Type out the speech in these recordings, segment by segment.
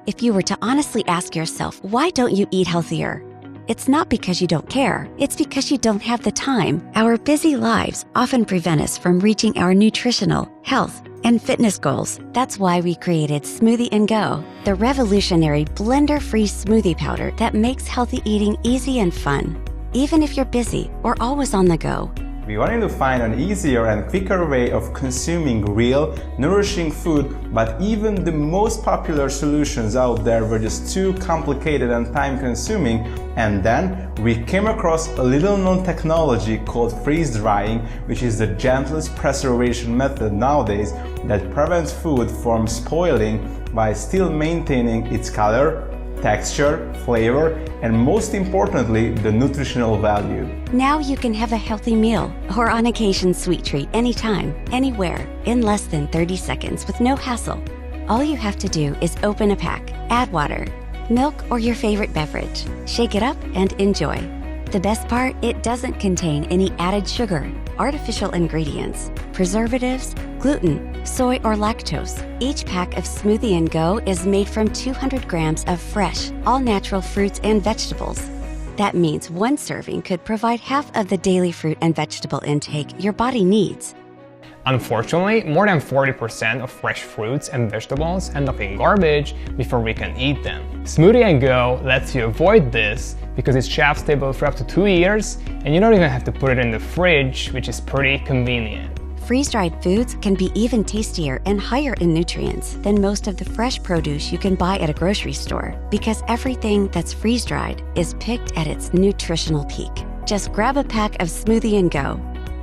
If you were to honestly ask yourself, why don't you eat healthier? It's not because you don't care, it's because you don't have the time. Our busy lives often prevent us from reaching our nutritional, health, and fitness goals. That's why we created Smoothie-N-Go, the revolutionary blender-free smoothie powder that makes healthy eating easy and fun, even if you're busy or always on the go. We wanted to find an easier and quicker way of consuming real, nourishing food, but even the most popular solutions out there were just too complicated and time-consuming. And then we came across a little-known technology called freeze-drying, which is the gentlest preservation method nowadays that prevents food from spoiling by still maintaining its color, texture, flavor, and most importantly, the nutritional value. Now you can have a healthy meal or on occasion sweet treat anytime, anywhere, in less than 30 seconds with no hassle. All you have to do is open a pack, add water, milk, or your favorite beverage, shake it up, and enjoy. The best part, it doesn't contain any added sugar, artificial ingredients, preservatives, gluten, soy, or lactose. Each pack of Smoothie-N-Go is made from 200 grams of fresh, all-natural fruits and vegetables. That means one serving could provide half of the daily fruit and vegetable intake your body needs. Unfortunately, more than 40% of fresh fruits and vegetables end up in garbage before we can eat them. Smoothie-N-Go lets you avoid this because it's shelf stable for up to 2 years, and you don't even have to put it in the fridge, which is pretty convenient. Freeze-dried foods can be even tastier and higher in nutrients than most of the fresh produce you can buy at a grocery store, because everything that's freeze-dried is picked at its nutritional peak. Just grab a pack of Smoothie-N-Go,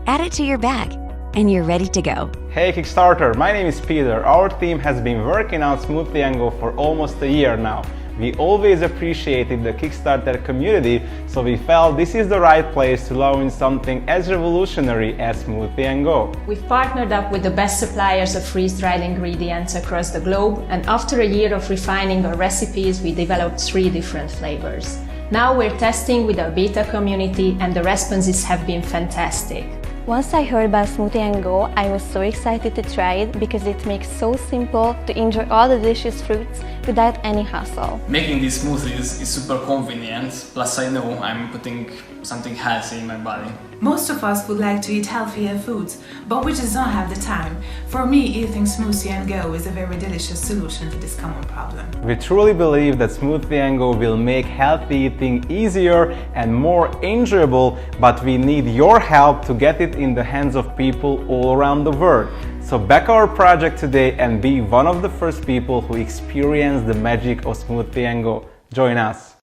add it to your bag, and you're ready to go. Hey Kickstarter, my name is Peter. Our team has been working on Smoothie-N-Go for almost a year now. We always appreciated the Kickstarter community, so we felt this is the right place to launch something as revolutionary as Smoothie-N-Go. We've partnered up with the best suppliers of freeze-dried ingredients across the globe, and after a year of refining our recipes, we developed 3 different flavors. Now we're testing with our beta community, and the responses have been fantastic. Once I heard about Smoothie-N-Go, I was so excited to try it because it makes so simple to enjoy all the delicious fruits without any hassle. Making these smoothies is super convenient, plus I know I'm putting something healthy in my body. Most of us would like to eat healthier foods, but we just don't have the time. For me, eating Smoothie-N-Go is a very delicious solution to this common problem. We truly believe that Smoothie-N-Go will make healthy eating easier and more enjoyable, but we need your help to get it in the hands of people all around the world. So back our project today and be one of the first people who experience the magic of Smoothie-N-Go. Join us!